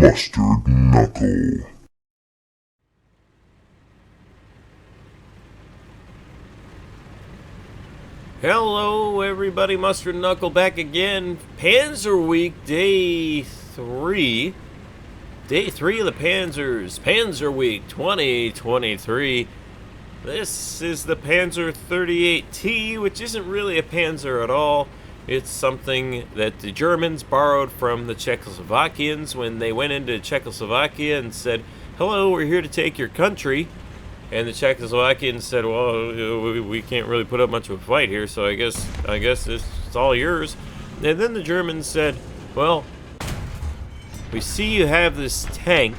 Mustard Knuckle. Hello everybody, Mustard Knuckle back again. Panzer Week, Day 3. Day 3 of the Panzers. Panzer Week 2023. This is the Panzer 38T, which isn't really a Panzer at all. It's something that the Germans borrowed from the Czechoslovakians when they went into Czechoslovakia and said, "Hello, we're here to take your country." And the Czechoslovakians said, "Well, we can't really put up much of a fight here, so I guess it's all yours." And then the Germans said, "Well, we see you have this tank,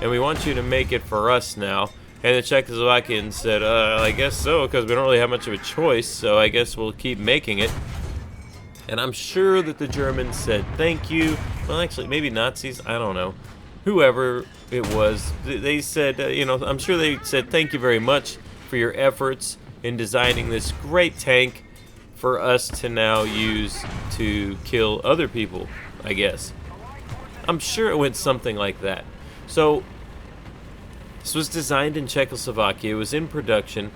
and we want you to make it for us now." And the Czechoslovakians said, "I guess so, because we don't really have much of a choice, so I guess we'll keep making it." And I'm sure that the Germans said, "Thank you." Well, actually, maybe Nazis, I don't know. Whoever it was, they said, I'm sure they said, "Thank you very much for your efforts in designing this great tank for us to now use to kill other people," I guess. I'm sure it went something like that. So, this was designed in Czechoslovakia. It was in production.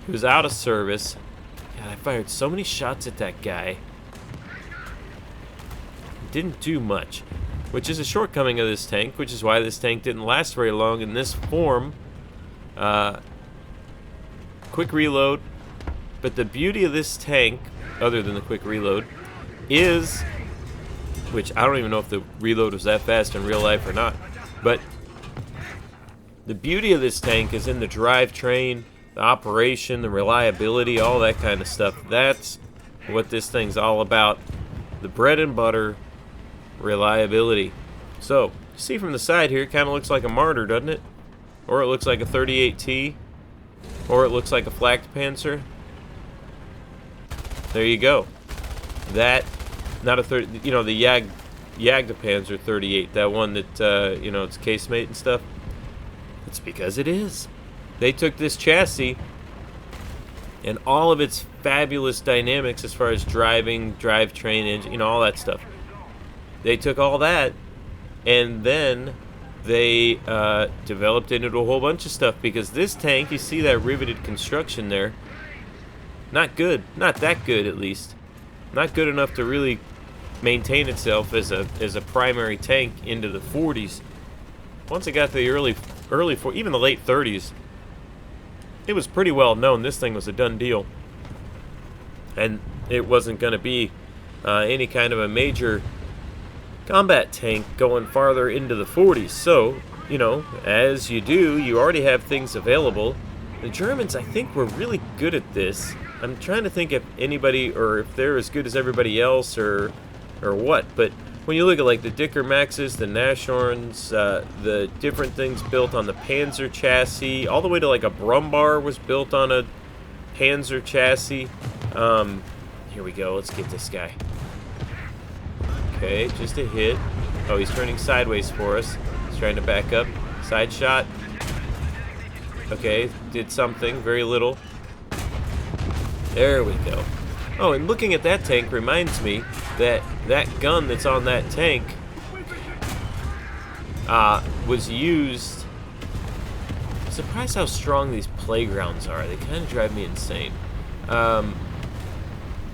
It was out of service. God, I fired so many shots at that guy. Didn't do much, which is a shortcoming of this tank, which is why this tank didn't last very long in this form. Quick reload, but the beauty of this tank, other than the quick reload, is, which I don't even know if the reload was that fast in real life or not, but the beauty of this tank is in the drivetrain, the operation, the reliability, all that kind of stuff. That's what this thing's all about. The bread and butter reliability. So, see from the side here, it kind of looks like a Martyr, doesn't it? Or it looks like a 38T. Or it looks like a flak Panzer. There you go. That, not a the Jagd Panzer 38, that one that, it's casemate and stuff. It's because it is. They took this chassis and all of its fabulous dynamics as far as driving, drivetrain, engine, all that stuff. They took all that, and then they developed it into a whole bunch of stuff, because this tank, you see that riveted construction there, not good. Not that good, at least. Not good enough to really maintain itself as a primary tank into the 40s. Once it got to the early even the late 30s, it was pretty well known this thing was a done deal. And it wasn't going to be any kind of a major combat tank going farther into the 40s. So, as you do, you already have things available. The Germans, I think, were really good at this. I'm trying to think if anybody, or if they're as good as everybody else, or what. But when you look at like the Dicker Maxes, the Nashorns, the different things built on the Panzer chassis, all the way to like a Brumbar was built on a Panzer chassis. Here we go. Let's get this guy. Okay, just a hit. Oh, he's turning sideways for us. He's trying to back up. Side shot. Okay, did something. Very little. There we go. Oh, and looking at that tank reminds me that that gun that's on that tank was used. I'm surprised how strong these playgrounds are. They kind of drive me insane.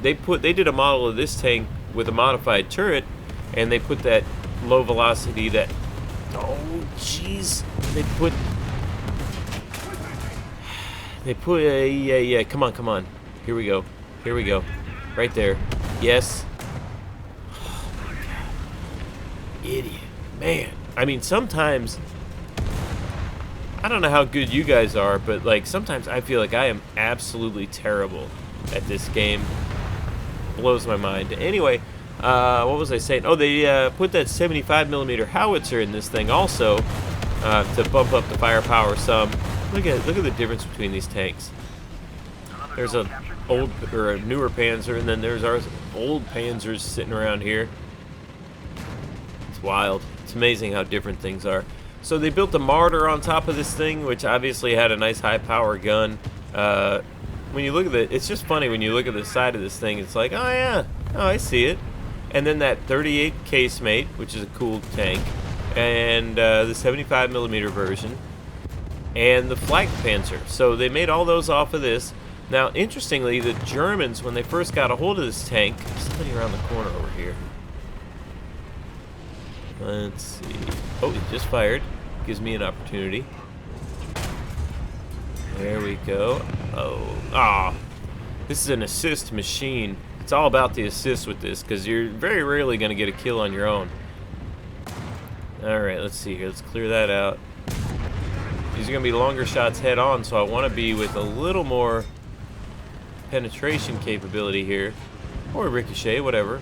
They did a model of this tank with a modified turret, and they put that low velocity, that, oh jeez, they put a come on, here we go, right there, yes. Oh my god, idiot, man. I mean, sometimes, I don't know how good you guys are, but like sometimes I feel like I am absolutely terrible at this game. Blows my mind. Anyway, what was I saying? Oh, they put that 75mm howitzer in this thing also to bump up the firepower some. Look at the difference between these tanks. There's a old or a newer Panzer, and then there's our old Panzers sitting around here. It's wild. It's amazing how different things are. So they built a Martyr on top of this thing, which obviously had a nice high power gun. When you look at it, it's just funny when you look at the side of this thing. It's like, oh yeah, oh I see it. And then that 38 casemate, which is a cool tank. and the 75mm version, and the Flak Panzer. So they made all those off of this. Now, interestingly, the Germans, when they first got a hold of this tank, somebody around the corner over here. Let's see. Oh, he just fired. Gives me an opportunity. There we go. Oh, this is an assist machine. It's all about the assist with this, because you're very rarely going to get a kill on your own. Alright, let's see here. Let's clear that out. These are going to be longer shots head on, so I want to be with a little more penetration capability here. Or ricochet, whatever.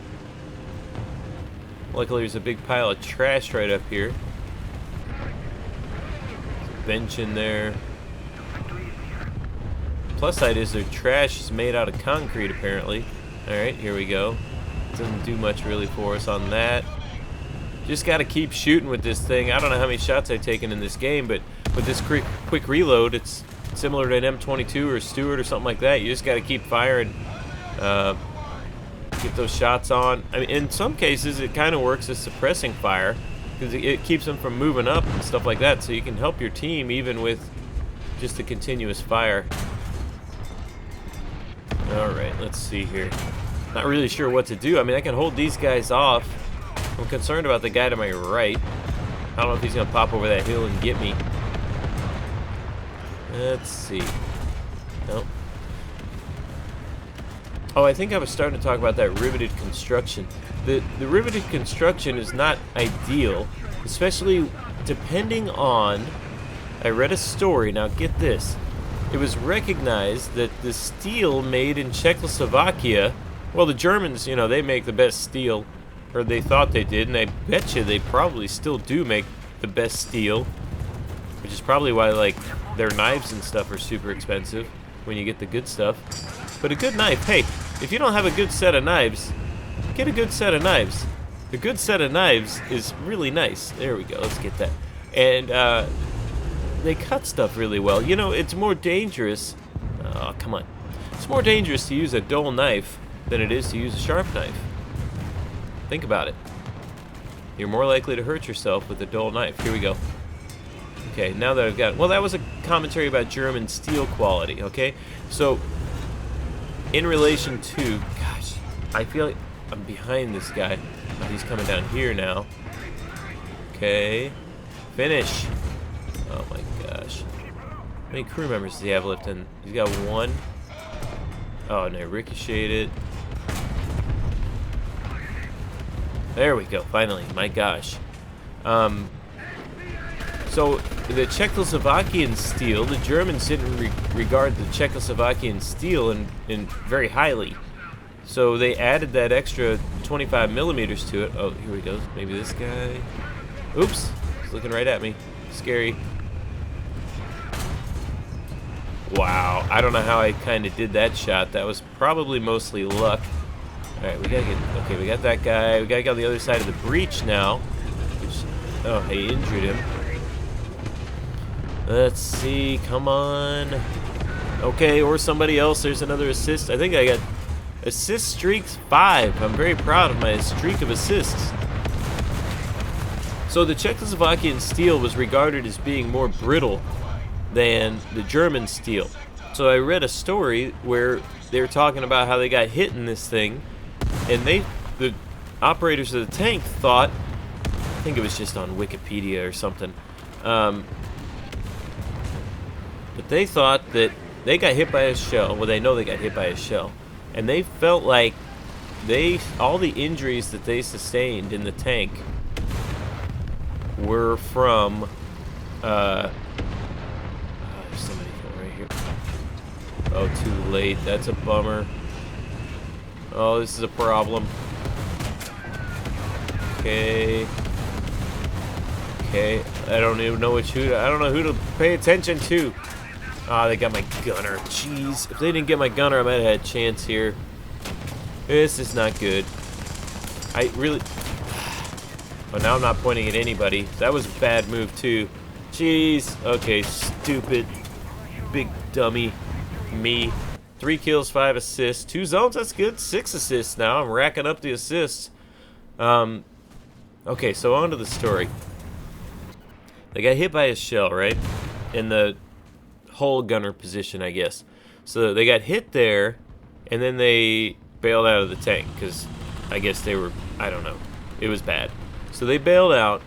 Luckily, there's a big pile of trash right up here. There's a bench in there. Plus side is their trash is made out of concrete, apparently. Alright, here we go. Doesn't do much really for us on that. Just got to keep shooting with this thing. I don't know how many shots I've taken in this game, but with this quick reload, it's similar to an M22 or a Stuart or something like that. You just got to keep firing. Get those shots on. I mean, in some cases, it kind of works as suppressing fire, because it keeps them from moving up and stuff like that, so you can help your team even with just a continuous fire. Alright, let's see here. Not really sure what to do. I mean, I can hold these guys off. I'm concerned about the guy to my right. I don't know if he's going to pop over that hill and get me. Let's see. Nope. Oh, I think I was starting to talk about that riveted construction. The riveted construction is not ideal, especially depending on... I read a story, now get this. It was recognized that the steel made in Czechoslovakia, well, the Germans, you know, they make the best steel, or they thought they did, and I bet you they probably still do make the best steel, which is probably why, like, their knives and stuff are super expensive when you get the good stuff. But a good knife, hey, if you don't have a good set of knives, get a good set of knives. A good set of knives is really nice. There we go, let's get that. And they cut stuff really well. You know, it's more dangerous. Oh, come on. It's more dangerous to use a dull knife than it is to use a sharp knife. Think about it. You're more likely to hurt yourself with a dull knife. Here we go. Okay, now that I've got... Well, that was a commentary about German steel quality, okay? So, in relation to... Gosh, I feel like I'm behind this guy. Oh, he's coming down here now. Okay. Finish. Oh my gosh. How many crew members does he have left in? He's got one. Oh, and I ricocheted it. There we go, finally. My gosh. So, the Czechoslovakian steel, the Germans didn't regard the Czechoslovakian steel in very highly. So they added that extra 25 millimeters to it. Oh, here we go. Maybe this guy. Oops. He's looking right at me. Scary. Wow. I don't know how I kind of did that shot. That was probably mostly luck. Alright, we gotta get... Okay, we got that guy. We gotta get on the other side of the breach now. Which, oh, they injured him. Let's see. Come on. Okay, or somebody else. There's another assist. I think I got assist streaks 5. I'm very proud of my streak of assists. So the Czechoslovakian steel was regarded as being more brittle than the German steel. So I read a story where they were talking about how they got hit in this thing, and the operators of the tank thought, I think it was just on Wikipedia or something, but they thought that they got hit by a shell. Well, they know they got hit by a shell, and they felt like all the injuries that they sustained in the tank were from there's somebody right here. Oh, too late. That's a bummer. Oh, this is a problem. Okay. Okay. I don't even know I don't know who to pay attention to. Ah, they got my gunner. Jeez. If they didn't get my gunner, I might have had a chance here. This is not good. I really... Oh, now I'm not pointing at anybody. That was a bad move, too. Jeez. Okay, stupid. Big dummy. Me. 3 kills, 5 assists. 2 zones, that's good. 6 assists now. I'm racking up the assists. Okay, so on to the story. They got hit by a shell, right? In the hull gunner position, I guess. So they got hit there, and then they bailed out of the tank, because I guess they were, I don't know. It was bad. So they bailed out,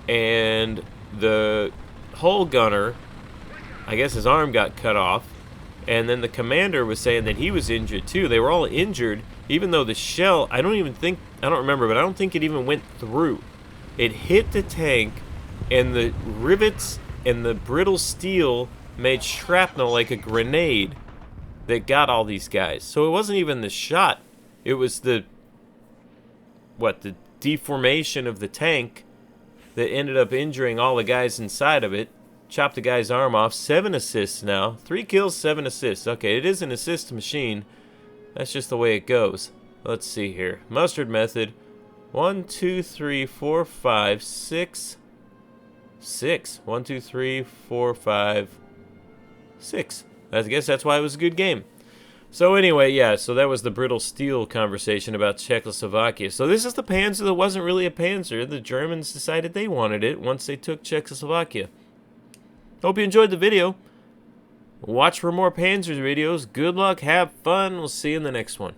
and the hull gunner, I guess his arm got cut off, and then the commander was saying that he was injured too. They were all injured, even though the shell, I don't remember, but I don't think it even went through. It hit the tank, and the rivets and the brittle steel made shrapnel like a grenade that got all these guys. So it wasn't even the shot. It was the deformation of the tank that ended up injuring all the guys inside of it. Chopped the guy's arm off. 7 assists now. 3 kills, 7 assists. Okay, it is an assist machine. That's just the way it goes. Let's see here. Mustard method. 1, 2, 3, 4, 5, 6. 6. 1, 2, 3, 4, 5, 6. I guess that's why it was a good game. So anyway, yeah, so that was the brittle steel conversation about Czechoslovakia. So this is the Panzer that wasn't really a Panzer. The Germans decided they wanted it once they took Czechoslovakia. Hope you enjoyed the video. Watch for more Panzers videos. Good luck, have fun. We'll see you in the next one.